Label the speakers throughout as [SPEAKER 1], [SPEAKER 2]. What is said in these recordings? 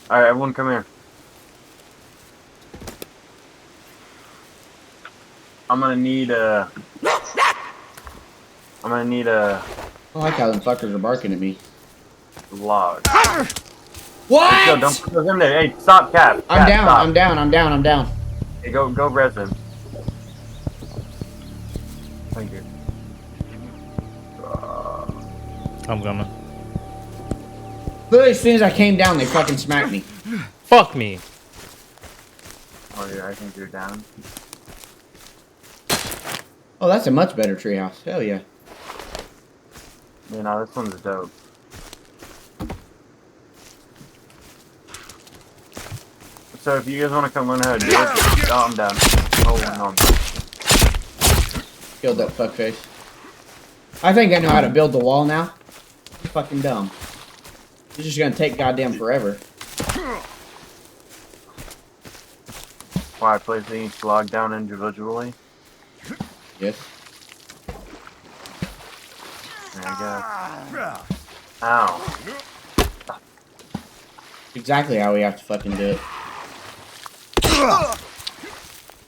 [SPEAKER 1] Alright, everyone come here. I'm gonna need a...
[SPEAKER 2] I like how them fuckers are barking at me.
[SPEAKER 1] log.
[SPEAKER 2] What?
[SPEAKER 1] Let's go, don't put those in there. Hey, stop, Cap.
[SPEAKER 2] I'm
[SPEAKER 1] Cap,
[SPEAKER 2] down,
[SPEAKER 1] stop.
[SPEAKER 2] I'm down, I'm down, I'm down.
[SPEAKER 1] Hey, go res him. Thank you.
[SPEAKER 3] I'm gonna.
[SPEAKER 2] Literally, as soon as I came down, they fucking smacked me.
[SPEAKER 3] Fuck me.
[SPEAKER 1] Oh yeah, I think you're down.
[SPEAKER 2] Oh, that's a much better treehouse. Hell yeah.
[SPEAKER 1] You know, this one's dope. So if you guys want to come learn how to do it, oh, I'm down. Oh, no, I'm down.
[SPEAKER 2] Killed that fuckface. I think I know how to build the wall now. You're fucking dumb. It's just gonna take goddamn forever.
[SPEAKER 1] Why, placing each log down individually?
[SPEAKER 2] Yes.
[SPEAKER 1] There you go. Ow.
[SPEAKER 2] Exactly how we have to fucking do it.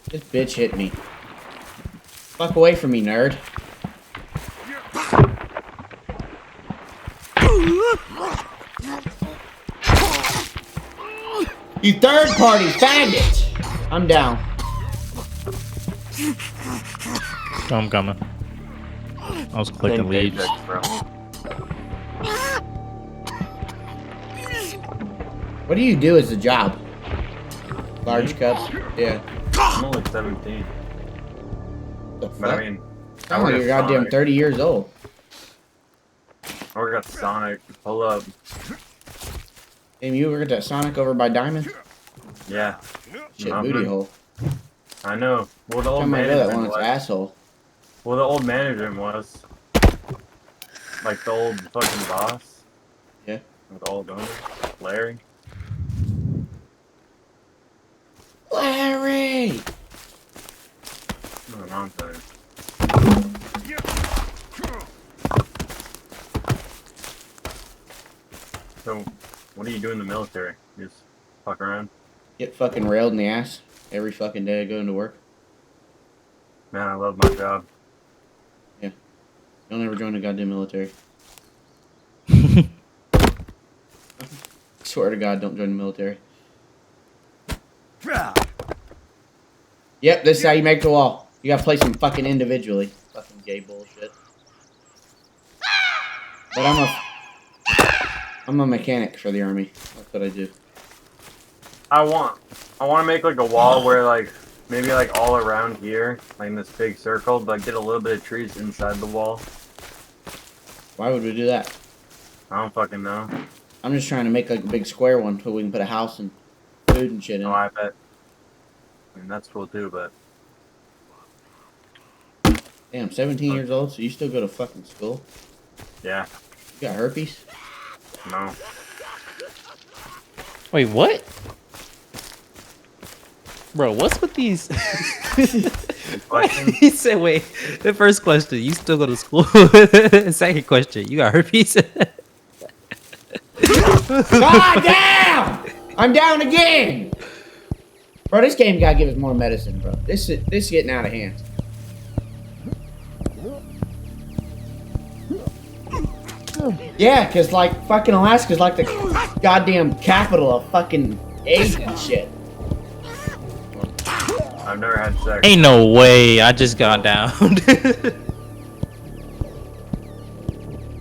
[SPEAKER 2] This bitch hit me. Fuck away from me, nerd. You third party faggot! I'm down.
[SPEAKER 3] I'm coming. I was clicking leaves.
[SPEAKER 2] What do you do as a job? Large cups? Yeah.
[SPEAKER 1] I'm only 17.
[SPEAKER 2] The
[SPEAKER 1] But
[SPEAKER 2] fuck?
[SPEAKER 1] I mean,
[SPEAKER 2] Sound like you're goddamn 30 years old.
[SPEAKER 1] I work at Sonic. Pull up.
[SPEAKER 2] Damn, you work at that Sonic over by Diamond?
[SPEAKER 1] Yeah.
[SPEAKER 2] Shit, booty hole.
[SPEAKER 1] I know. Well, the old
[SPEAKER 2] Time I go that one,
[SPEAKER 1] management
[SPEAKER 2] it's
[SPEAKER 1] was.
[SPEAKER 2] asshole.
[SPEAKER 1] Well, the old management was. Like the old fucking boss.
[SPEAKER 2] Yeah.
[SPEAKER 1] The old owner. Larry.
[SPEAKER 2] Larry!
[SPEAKER 1] Oh, I'm sorry. So, what do you do in the military? You just fuck around?
[SPEAKER 2] Get fucking railed in the ass every fucking day I go into work.
[SPEAKER 1] Man, I love my job.
[SPEAKER 2] Don't ever join the goddamn military. Swear to God, don't join the military. Yep, this is how you make the wall. You gotta place them fucking individually. Fucking gay bullshit. But I'm a mechanic for the army. That's what I do.
[SPEAKER 1] I want to make like a wall where like maybe like all around here, like in this big circle, but get a little bit of trees inside the wall.
[SPEAKER 2] Why would we do that?
[SPEAKER 1] I don't fucking know.
[SPEAKER 2] I'm just trying to make like a big square one so we can put a house and food and shit in
[SPEAKER 1] Oh,
[SPEAKER 2] it.
[SPEAKER 1] I bet. I mean, that's cool too, but
[SPEAKER 2] Damn, 17 years old, so you still go to fucking school?
[SPEAKER 1] yeah,
[SPEAKER 2] You got herpes?
[SPEAKER 1] no.
[SPEAKER 3] Wait, what? Bro, what's with these?
[SPEAKER 1] Question?
[SPEAKER 3] He said, wait, the first question, you still go to school? Second question, you got herpes?
[SPEAKER 2] God damn! I'm down again! Bro, this game gotta give us more medicine, bro. This is getting out of hand. Yeah, because, like, fucking Alaska's like the goddamn capital of fucking AIDS and shit.
[SPEAKER 1] I've never had sex.
[SPEAKER 3] Ain't no way, I just got down.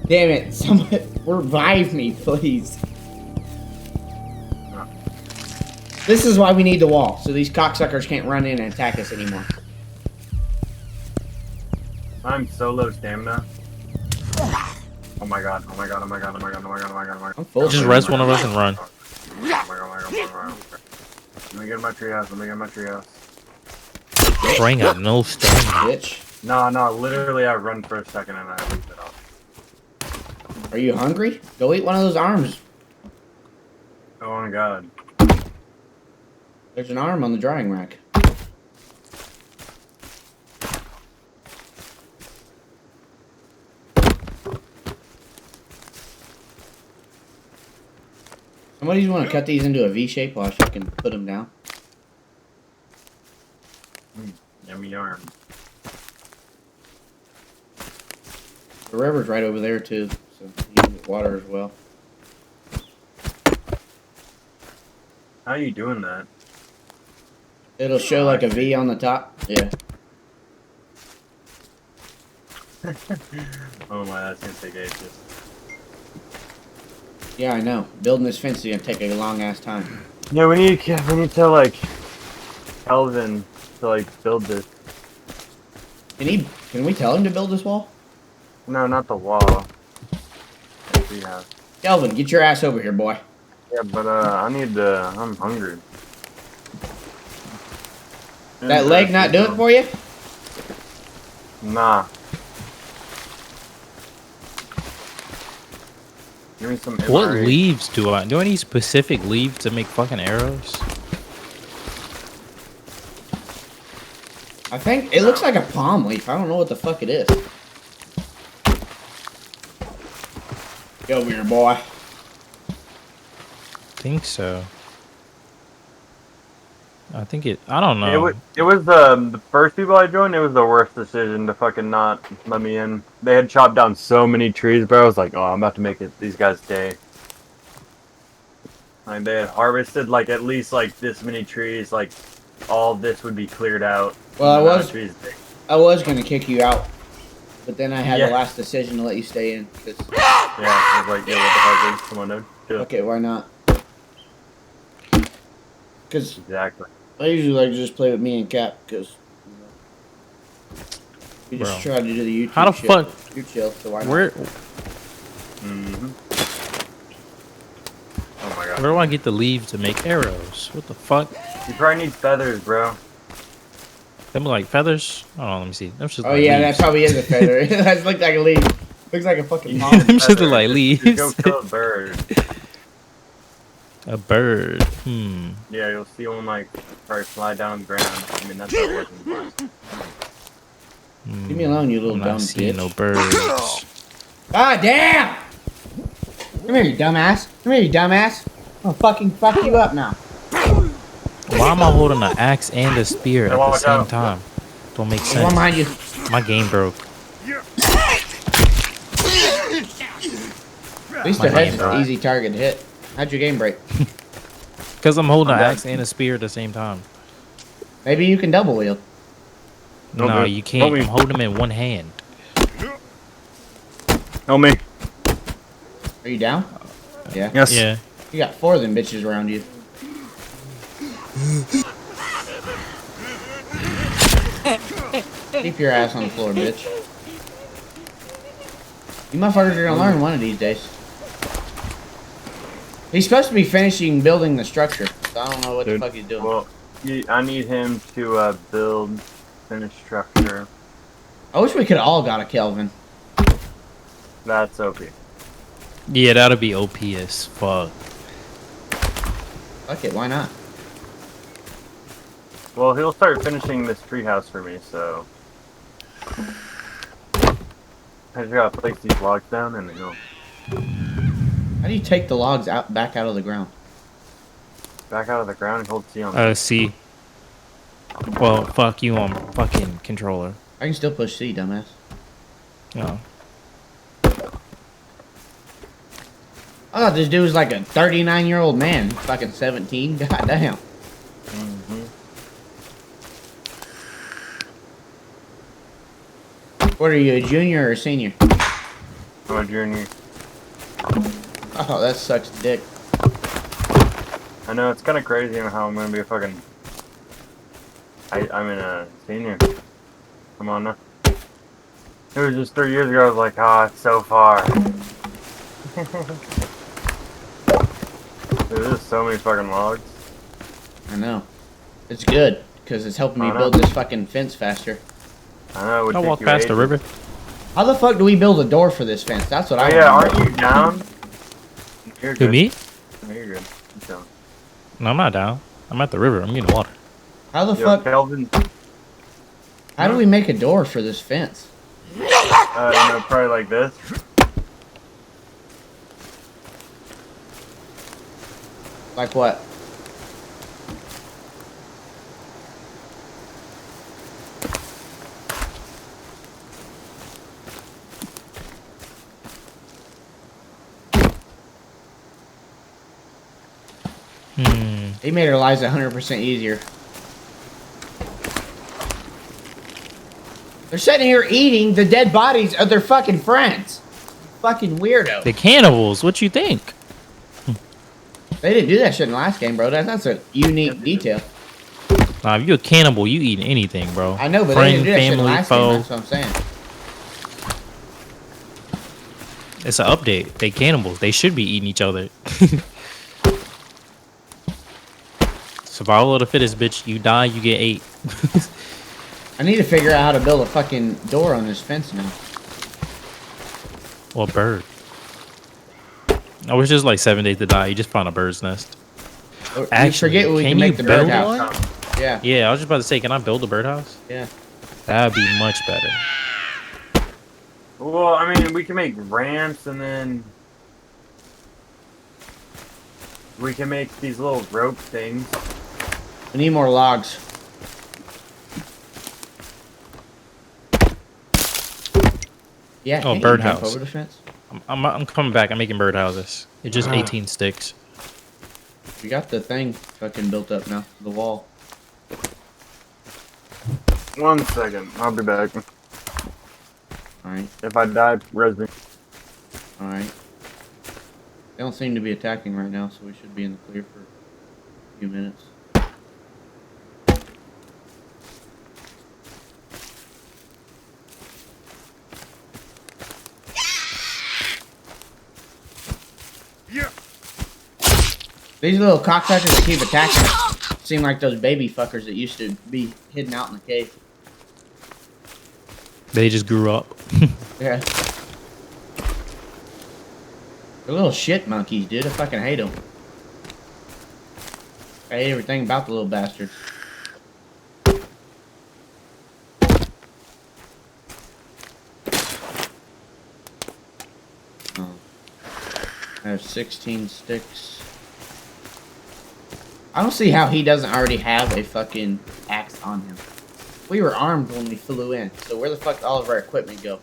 [SPEAKER 2] Damn it, somebody revive me, please. This is why we need the wall, so these cocksuckers can't run in and attack us anymore.
[SPEAKER 1] I'm so low stamina. Oh my god, oh my god, oh my god, oh my god, oh my god, oh my god, oh my god.
[SPEAKER 2] I'm full.
[SPEAKER 3] Just rest one of us and run.
[SPEAKER 1] Oh my god, oh my god, oh my god, oh my god. Let me get in my treehouse, let me get in my treehouse.
[SPEAKER 3] Bring up no stamina.
[SPEAKER 2] Bitch.
[SPEAKER 1] No, literally I run for a second and I leave it off.
[SPEAKER 2] Are you hungry? Go eat one of those arms.
[SPEAKER 1] Oh my god.
[SPEAKER 2] There's an arm on the drying rack. Somebody's want to cut these into a V shape while I fucking put them down.
[SPEAKER 1] Yummy yarn.
[SPEAKER 2] The river's right over there too, so you can get water as well.
[SPEAKER 1] How are you doing that?
[SPEAKER 2] It'll show like a V on the top. Yeah.
[SPEAKER 1] Oh my, that's gonna take ages.
[SPEAKER 2] Yeah, I know. Building this fence is gonna take a long ass time.
[SPEAKER 1] Yeah, we need to like Kelvin to like build this.
[SPEAKER 2] Can we tell him to build this wall?
[SPEAKER 1] No, not the wall. We have.
[SPEAKER 2] Kelvin, get your ass over here, boy.
[SPEAKER 1] Yeah, but I'm hungry.
[SPEAKER 2] That leg not do it for you?
[SPEAKER 1] Nah. Give me some
[SPEAKER 3] What
[SPEAKER 1] MRE.
[SPEAKER 3] leaves do I need specific leaves to make fucking arrows?
[SPEAKER 2] I think it looks like a palm leaf. I don't know what the fuck it is. Get over here, boy.
[SPEAKER 3] Think so. I don't know.
[SPEAKER 1] It was the first people I joined. It was the worst decision to fucking not let me in. They had chopped down so many trees, bro. I was like, oh, I'm about to make it these guys' day. Like they had harvested like at least like this many trees. Like all this would be cleared out.
[SPEAKER 2] Well,
[SPEAKER 1] Trees.
[SPEAKER 2] I was gonna kick you out, but then I had
[SPEAKER 1] Yeah.
[SPEAKER 2] the last decision to let you stay in.
[SPEAKER 1] Yeah, I was like, yeah, what the fuck, dude? Come on, dude. Do it.
[SPEAKER 2] Okay, why not? Because
[SPEAKER 1] Exactly.
[SPEAKER 2] I usually like to just play with me and Cap, because we just
[SPEAKER 3] Bro.
[SPEAKER 2] try to do the YouTube
[SPEAKER 3] How the
[SPEAKER 2] shit.
[SPEAKER 3] fuck-
[SPEAKER 2] You chill, so why not?
[SPEAKER 3] Where
[SPEAKER 1] Oh my god.
[SPEAKER 3] do I get the leaves to make arrows? What the fuck?
[SPEAKER 1] You probably need feathers, bro.
[SPEAKER 3] Them look like feathers? Let me see. Them just
[SPEAKER 2] Oh
[SPEAKER 3] like
[SPEAKER 2] yeah,
[SPEAKER 3] leaves.
[SPEAKER 2] that probably is a feather. That looks like a leaf. Looks like a fucking palm.
[SPEAKER 3] Them just look like
[SPEAKER 1] Just go
[SPEAKER 3] leaves.
[SPEAKER 1] kill a bird.
[SPEAKER 3] A bird.
[SPEAKER 1] Yeah, you'll see one like probably fly down the ground. I mean, that's how it works in Forrest.
[SPEAKER 2] Leave me alone, you little
[SPEAKER 3] I'm
[SPEAKER 2] dumb
[SPEAKER 3] not seeing
[SPEAKER 2] bitch.
[SPEAKER 3] no birds.
[SPEAKER 2] Ah, damn! Come here, you dumbass. Come here, you dumbass. I'm gonna fucking fuck you up now.
[SPEAKER 3] Why am I holding an axe and a spear at the
[SPEAKER 1] watch
[SPEAKER 3] same
[SPEAKER 1] out.
[SPEAKER 3] time? Don't make
[SPEAKER 2] One
[SPEAKER 3] sense.
[SPEAKER 2] behind you.
[SPEAKER 3] My game broke.
[SPEAKER 2] At least
[SPEAKER 3] My
[SPEAKER 2] the head's
[SPEAKER 3] game
[SPEAKER 2] an
[SPEAKER 1] broke.
[SPEAKER 2] easy target to hit. How'd your game break?
[SPEAKER 3] Because I'm holding an
[SPEAKER 1] I'm
[SPEAKER 3] axe and a spear at the same time.
[SPEAKER 2] Maybe you can double wield.
[SPEAKER 3] No,
[SPEAKER 1] Okay.
[SPEAKER 3] you can't.
[SPEAKER 1] Help me.
[SPEAKER 3] I'm holding them in one hand.
[SPEAKER 1] Help me.
[SPEAKER 2] Are you down? Yeah.
[SPEAKER 1] Yes.
[SPEAKER 3] Yeah.
[SPEAKER 2] You got 4 of them bitches around you. Keep your ass on the floor, bitch. You motherfuckers are gonna learn one of these days. He's supposed to be finishing building the structure, so I don't know what
[SPEAKER 1] Dude,
[SPEAKER 2] the fuck he's doing.
[SPEAKER 1] Well, I need him to build, finish structure.
[SPEAKER 2] I wish we could all got a Kelvin.
[SPEAKER 1] That's OP.
[SPEAKER 3] Yeah, that'll be OP as fuck.
[SPEAKER 2] Fuck it, why not?
[SPEAKER 1] Well, he'll start finishing this treehouse for me, so I just gotta place these logs down and he'll
[SPEAKER 2] How do you take the logs back out of the ground?
[SPEAKER 1] back out of the ground and hold C on.
[SPEAKER 3] C. Well, fuck you on fucking controller.
[SPEAKER 2] I can still push C, dumbass.
[SPEAKER 3] No.
[SPEAKER 2] I thought this dude was like a 39-year-old man. He's fucking 17. God damn.
[SPEAKER 1] Mm-hmm.
[SPEAKER 2] What are you, a junior or a senior?
[SPEAKER 1] I'm a junior.
[SPEAKER 2] Oh, that sucks dick.
[SPEAKER 1] I know, it's kind of crazy how I'm gonna be a fucking. I'm in a senior. Come on now. It was just 3 years ago. I was like, ah, it's so far. There's just so many fucking logs.
[SPEAKER 2] I know. It's good, because it's helping me
[SPEAKER 1] I know.
[SPEAKER 2] build this fucking fence faster.
[SPEAKER 1] I know. It would
[SPEAKER 3] I
[SPEAKER 1] take
[SPEAKER 3] walk
[SPEAKER 1] you
[SPEAKER 3] past the
[SPEAKER 1] ages.
[SPEAKER 3] river.
[SPEAKER 2] How the fuck do we build a door for this fence? That's what
[SPEAKER 1] Oh
[SPEAKER 2] I
[SPEAKER 1] yeah,
[SPEAKER 2] want.
[SPEAKER 1] aren't you down? You're
[SPEAKER 3] Who,
[SPEAKER 1] good.
[SPEAKER 3] me?
[SPEAKER 1] No, you're good. I'm down.
[SPEAKER 3] No, I'm not down. I'm at the river. I'm getting water.
[SPEAKER 2] How the
[SPEAKER 1] Yo,
[SPEAKER 2] fuck?
[SPEAKER 1] Kelvin.
[SPEAKER 2] How do we make a door for this fence?
[SPEAKER 1] Probably like this.
[SPEAKER 2] Like what? He made our lives 100% easier. They're sitting here eating the dead bodies of their fucking friends. Fucking weirdo.
[SPEAKER 3] The cannibals. What you think?
[SPEAKER 2] They didn't do that shit in the last game, bro. That's a unique detail.
[SPEAKER 3] Nah, if you a cannibal, you eating anything, bro.
[SPEAKER 2] I know, but they didn't do that shit in the last game. That's what I'm saying.
[SPEAKER 3] It's an update. They cannibals. They should be eating each other. Survival of the fittest, bitch. You die, you get ate.
[SPEAKER 2] I need to figure out how to build a fucking door on this fence now.
[SPEAKER 3] Or a bird. I was just like 7 days to die. You just found a bird's nest.
[SPEAKER 2] Actually, forget we can make the birdhouse. Yeah.
[SPEAKER 3] Yeah, I was just about to say, can I build a birdhouse?
[SPEAKER 2] Yeah.
[SPEAKER 3] That'd be much better.
[SPEAKER 1] Well, I mean, we can make ramps and then we can make these little rope things.
[SPEAKER 2] We need more logs. Yeah.
[SPEAKER 3] Oh, birdhouse.
[SPEAKER 2] Over the fence.
[SPEAKER 3] I'm coming back. I'm making birdhouses. It's just 18 sticks.
[SPEAKER 2] We got the thing fucking built up now. The wall.
[SPEAKER 1] 1 second. I'll be back.
[SPEAKER 2] Alright.
[SPEAKER 1] If I die, res me.
[SPEAKER 2] Alright. They don't seem to be attacking right now, so we should be in the clear for a few minutes. These little cocksuckers that keep attacking us seem like those baby fuckers that used to be hidden out in the cave.
[SPEAKER 3] They just grew up.
[SPEAKER 2] Yeah. They're little shit monkeys, dude. I fucking hate them. I hate everything about the little bastards. Oh. I have 16 sticks. I don't see how he doesn't already have a fucking axe on him. We were armed when we flew in, so where the fuck did all of our equipment go?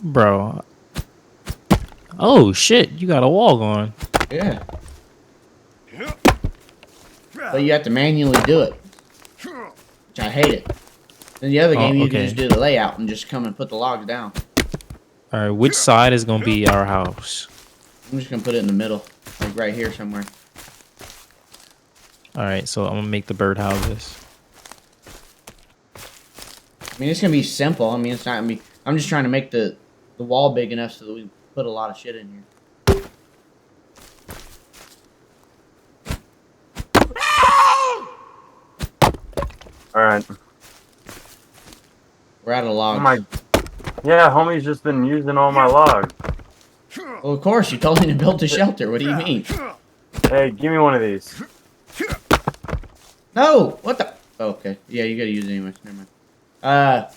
[SPEAKER 3] Bro. Oh, shit. You got a wall going.
[SPEAKER 2] Yeah. But you have to manually do it. Which I hate it. In the other game, you can just do the layout and just come and put the logs down.
[SPEAKER 3] Alright, which side is going to be our house?
[SPEAKER 2] I'm just going to put it in the middle. Like right here somewhere.
[SPEAKER 3] Alright, so I'm going to make the birdhouses.
[SPEAKER 2] I mean, it's going to be simple. I mean, it's not going to be... I'm just trying to make the wall big enough so that we can put a lot of shit in here.
[SPEAKER 1] Alright.
[SPEAKER 2] We're out of logs.
[SPEAKER 1] Oh my... Yeah, homie's just been using all my logs.
[SPEAKER 2] Well, of course, you told me to build a shelter. What do you mean?
[SPEAKER 1] Hey, give me one of these.
[SPEAKER 2] No! What the... Oh, okay. Yeah, you gotta use it anyways. Never mind. At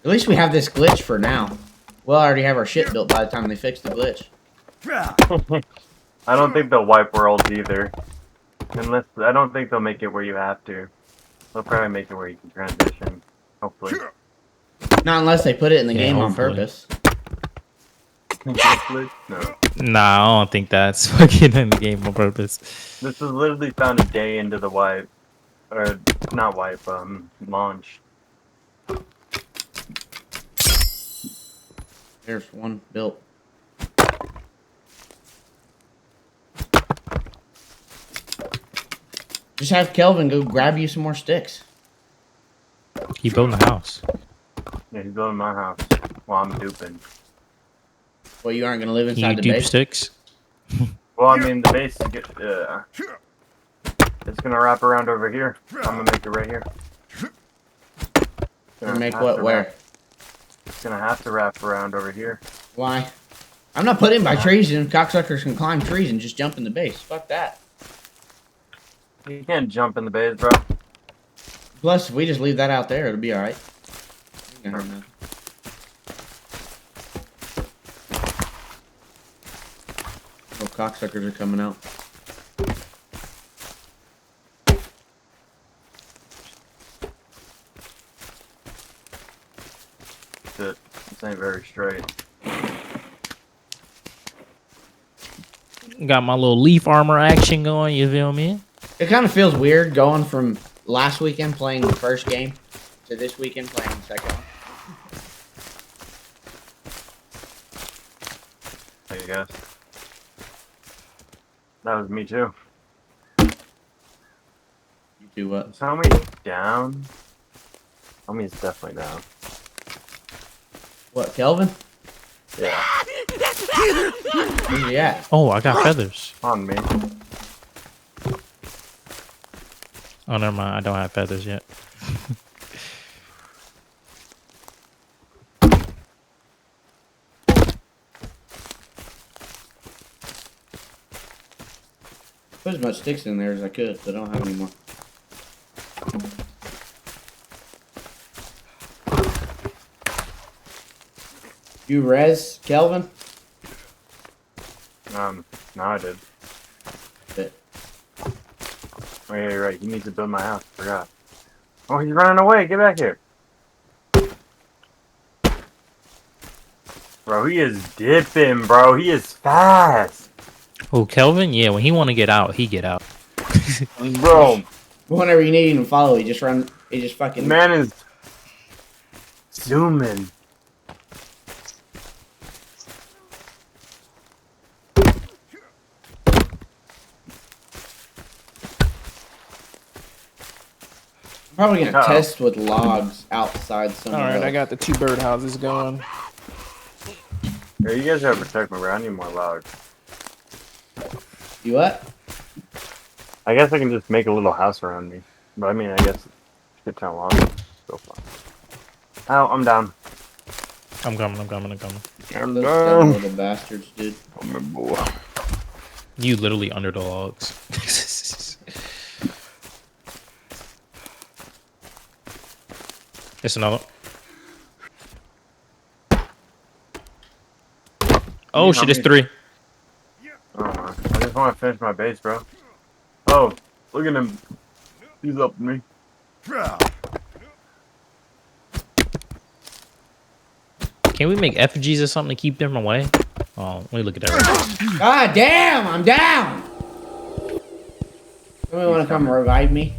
[SPEAKER 2] least we have this glitch for now. We'll already have our shit built by the time they fix the glitch.
[SPEAKER 1] I don't think they'll wipe worlds either. Unless... I don't think they'll make it where you have to. They'll probably make it where you can transition. Hopefully.
[SPEAKER 2] Not unless they put it in the game on
[SPEAKER 3] hopefully.
[SPEAKER 2] purpose.
[SPEAKER 1] No.
[SPEAKER 3] Nah, I don't think that's fucking in the game on purpose.
[SPEAKER 1] This was literally found a day into the wipe. Or, not wipe, launch.
[SPEAKER 2] There's one built. Just have Kelvin go grab you some more sticks.
[SPEAKER 3] He building a house.
[SPEAKER 1] Yeah, he's building my house while I'm duping.
[SPEAKER 2] Well, you aren't gonna live
[SPEAKER 3] Can you
[SPEAKER 2] inside the
[SPEAKER 3] dupe
[SPEAKER 2] base.
[SPEAKER 3] sticks?
[SPEAKER 1] Well, I mean, the base is it's gonna wrap around over here. I'm gonna make it right here.
[SPEAKER 2] And make what? Where?
[SPEAKER 1] It's gonna have to wrap around over here.
[SPEAKER 2] Why? I'm not putting by trees, and cocksuckers can climb trees and just jump in the base. Fuck that.
[SPEAKER 1] You can't jump in the base, bro.
[SPEAKER 2] Plus, if we just leave that out there, it'll be alright. Oh, cocksuckers are coming out.
[SPEAKER 1] Shit, this ain't very straight.
[SPEAKER 3] Got my little leaf armor action going, you feel me?
[SPEAKER 2] It kind of feels weird going from last weekend playing the first game to this weekend playing the second one.
[SPEAKER 1] I guess. That was me too.
[SPEAKER 2] You do what?
[SPEAKER 1] Is homie down? Homie's definitely down.
[SPEAKER 2] What, Kelvin?
[SPEAKER 1] Yeah.
[SPEAKER 2] Where's he at?
[SPEAKER 3] Oh, I got feathers.
[SPEAKER 1] On me.
[SPEAKER 3] Oh, never mind. I don't have feathers yet.
[SPEAKER 2] Put as much sticks in there as I could, but I don't have any more. You res, Kelvin?
[SPEAKER 1] No, I did.
[SPEAKER 2] But
[SPEAKER 1] Oh, yeah, you're right. He needs to build my house. Forgot. Oh, he's running away. Get back here. Bro, he is dipping, bro. He is fast.
[SPEAKER 3] Oh, Kelvin? Yeah, when he want to get out, he get out.
[SPEAKER 1] Bro,
[SPEAKER 2] whenever you need him to follow, he just fucking...
[SPEAKER 1] man is zooming.
[SPEAKER 2] Probably gonna
[SPEAKER 1] Uh-oh.
[SPEAKER 2] test with logs outside somewhere.
[SPEAKER 4] Alright, I
[SPEAKER 2] else.
[SPEAKER 4] got the 2 birdhouses going.
[SPEAKER 1] Yeah, you guys gotta protect me, bro. I need more logs.
[SPEAKER 2] You what?
[SPEAKER 1] I guess I can just make a little house around me. But I mean, I guess shit ton of logs. So far. Oh, I'm down.
[SPEAKER 3] I'm coming.
[SPEAKER 1] I'm
[SPEAKER 2] Those dumb
[SPEAKER 1] down.
[SPEAKER 2] little bastards, dude.
[SPEAKER 1] I'm a boy.
[SPEAKER 3] You literally under the logs. It's another. Oh shit, it's 3.
[SPEAKER 1] Oh, man. I just want to finish my base, bro. Oh, look at him. He's up to me.
[SPEAKER 3] Can we make effigies or something to keep them away? Oh, let me look at that.
[SPEAKER 2] God damn, I'm down! Somebody wanna come revive me?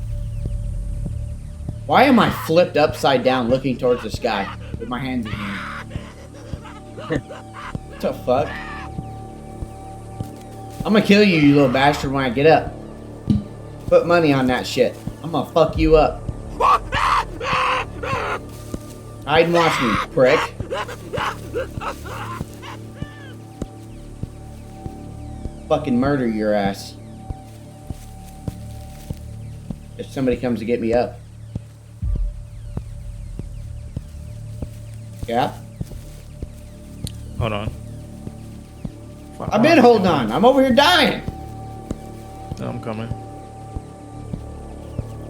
[SPEAKER 2] Why am I flipped upside down looking towards the sky with my hands in the air? What the fuck? I'm gonna kill you, you little bastard, when I get up. Put money on that shit. I'm gonna fuck you up. Hide and watch me, prick. Fucking murder your ass. If somebody comes to get me up. Yeah?
[SPEAKER 3] Hold on.
[SPEAKER 2] I've been holding on. I'm over here dying.
[SPEAKER 3] I'm coming.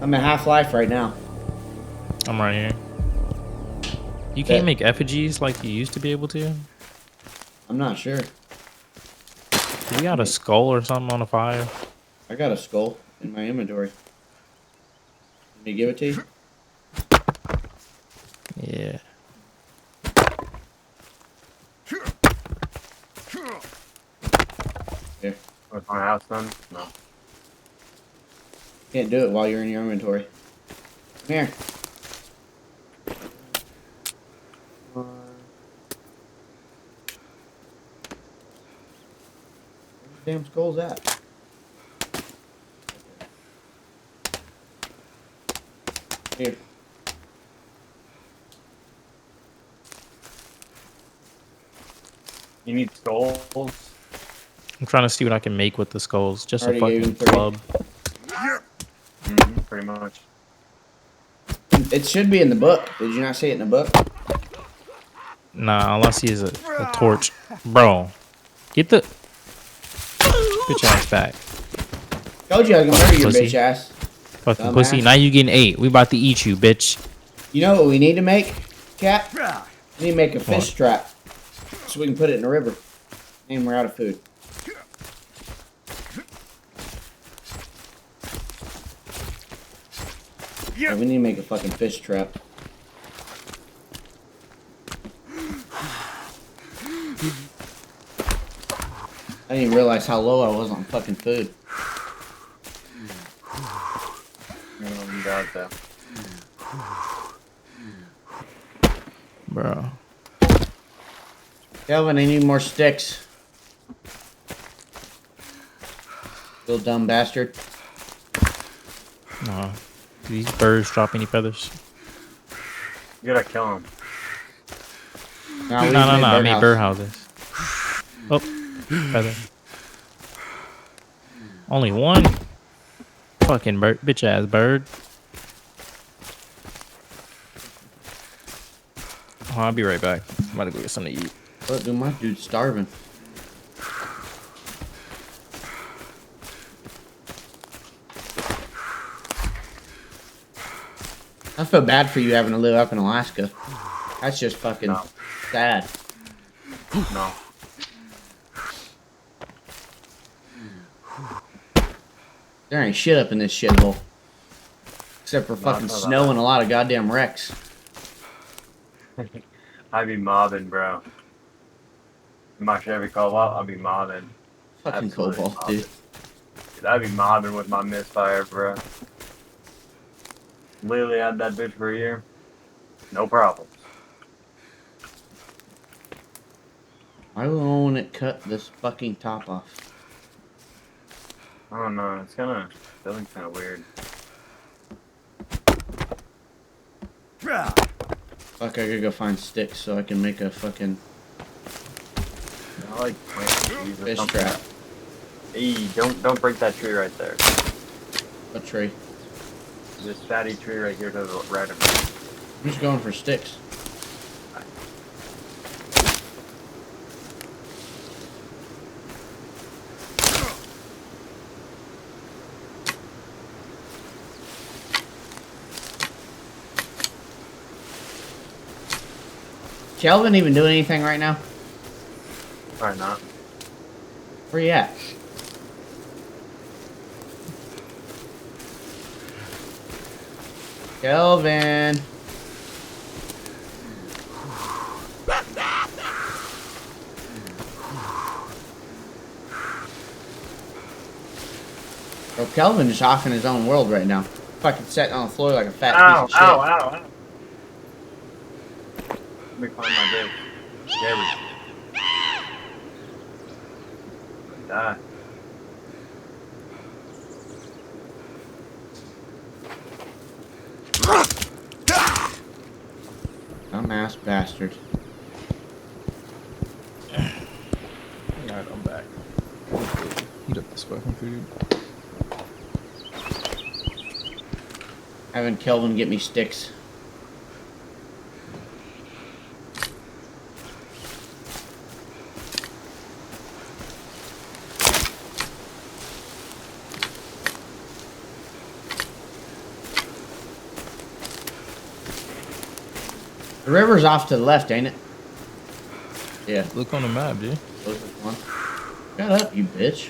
[SPEAKER 2] I'm at half-life right now.
[SPEAKER 3] I'm right here. You
[SPEAKER 2] Yeah.
[SPEAKER 3] can't make effigies like you used to be able to?
[SPEAKER 2] I'm not sure.
[SPEAKER 3] You got a skull or something on a fire?
[SPEAKER 2] I got a skull in my inventory. Can you give it to you?
[SPEAKER 3] Yeah.
[SPEAKER 2] Here.
[SPEAKER 1] Was my house done? No.
[SPEAKER 2] Can't do it while you're in your inventory. Come here. Where's the damn skull's at? Here.
[SPEAKER 1] You need skulls?
[SPEAKER 3] I'm trying to see what I can make with the skulls. Just a
[SPEAKER 2] Already gave
[SPEAKER 3] fucking
[SPEAKER 2] him 3.
[SPEAKER 3] club.
[SPEAKER 1] Pretty much.
[SPEAKER 2] It should be in the book. Did you not see it in the book?
[SPEAKER 3] Nah, all I see is a torch. Bro, Get the bitch ass back.
[SPEAKER 2] Told you I was gonna murder your
[SPEAKER 3] Pussy.
[SPEAKER 2] bitch ass.
[SPEAKER 3] Fucking
[SPEAKER 2] Dumbass.
[SPEAKER 3] pussy. Now you getting 8. We about to eat you, bitch.
[SPEAKER 2] You know what we need to make, Cap? We need to make a fish
[SPEAKER 3] What?
[SPEAKER 2] trap. So we can put it in the river. And we're out of food. Yeah, we need to make a fucking fish trap. I didn't even realize how low I was on fucking food.
[SPEAKER 1] You got that.
[SPEAKER 3] Bro.
[SPEAKER 2] Kelvin, I need more sticks. Little dumb bastard.
[SPEAKER 3] No. Do these birds drop any feathers?
[SPEAKER 1] You gotta kill him.
[SPEAKER 3] No. I mean birdhouses. Oh, feather. Only one. Fucking bird, bitch ass bird. Oh, I'll be right back. I'm about to go get something to eat.
[SPEAKER 2] What, dude? My dude's starving. I feel bad for you having to live up in Alaska. That's just fucking sad.
[SPEAKER 1] No.
[SPEAKER 2] There ain't shit up in this shithole. Except for fucking snow and a lot of goddamn wrecks.
[SPEAKER 1] I'd be mobbing, bro. In my Chevy Cobalt, I'd be mobbing.
[SPEAKER 2] Fucking
[SPEAKER 1] Absolutely
[SPEAKER 2] cobalt,
[SPEAKER 1] mobbing.
[SPEAKER 2] dude.
[SPEAKER 1] Dude, I'd be mobbing with my misfire, bro. Literally had that bitch for a year. No problem.
[SPEAKER 2] Why won't it cut this fucking top off?
[SPEAKER 1] I don't know. It's feeling kind of weird.
[SPEAKER 2] Fuck, I gotta go find sticks so I can make a fucking
[SPEAKER 1] I like planting trees or
[SPEAKER 2] fish
[SPEAKER 1] something.
[SPEAKER 2] trap.
[SPEAKER 1] Hey, don't break that tree right there.
[SPEAKER 2] What tree?
[SPEAKER 1] This fatty tree right here to the right of me.
[SPEAKER 2] I'm just going for sticks. Kelvin even doing anything right now?
[SPEAKER 1] Probably not.
[SPEAKER 2] Where you at? Kelvin. Bro, Kelvin is off in his own world right now. Fucking sitting on the floor like a fat piece of shit.
[SPEAKER 1] Ow. Let me find my bitch. There we go. Die.
[SPEAKER 2] Dumbass bastard.
[SPEAKER 3] Alright, I'm back. Heat up this fucking food.
[SPEAKER 2] Having Kelvin get me sticks. The river's off to the left, ain't it? Yeah.
[SPEAKER 3] Look on the map, dude.
[SPEAKER 2] Closest one. Shut up, you bitch.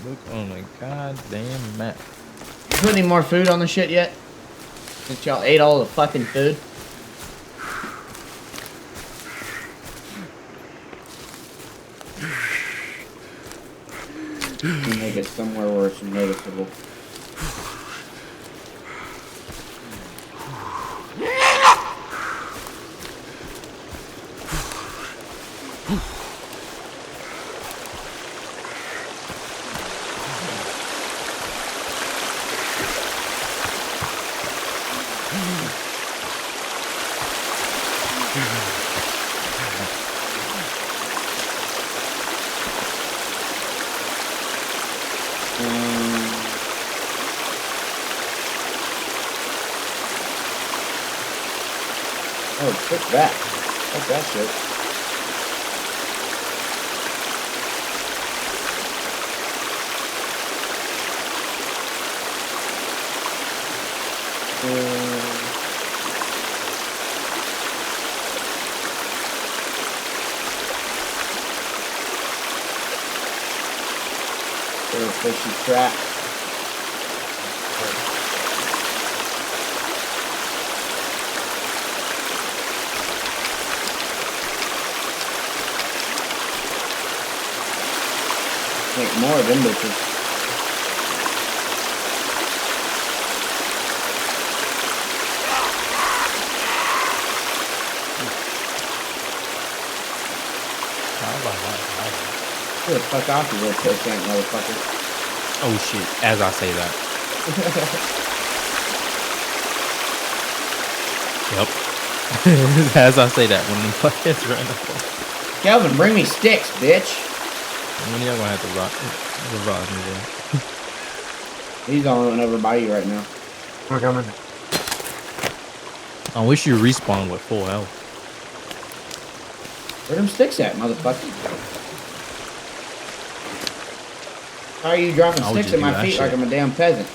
[SPEAKER 3] Look on the goddamn map.
[SPEAKER 2] You put any more food on the shit yet? Since y'all ate all the fucking food? Make it somewhere where it's noticeable. Oh, fuck that. Fuck that shit. Little fishy trap. Make more of them bitches. Get the fuck off, you little piss ant motherfucker.
[SPEAKER 3] Oh shit! As I say that. Yep. As I say that, when the fuckers run up.
[SPEAKER 2] Kelvin, bring me sticks, bitch.
[SPEAKER 3] When y'all gonna have to revive me then?
[SPEAKER 2] He's the only one over by you right now.
[SPEAKER 1] We're coming.
[SPEAKER 3] I wish you respawn with full health.
[SPEAKER 2] Where them sticks at, motherfucker? Why are you dropping
[SPEAKER 3] I would
[SPEAKER 2] sticks
[SPEAKER 3] just
[SPEAKER 2] at my
[SPEAKER 3] do that
[SPEAKER 2] feet like
[SPEAKER 3] shit.
[SPEAKER 2] I'm a damn peasant?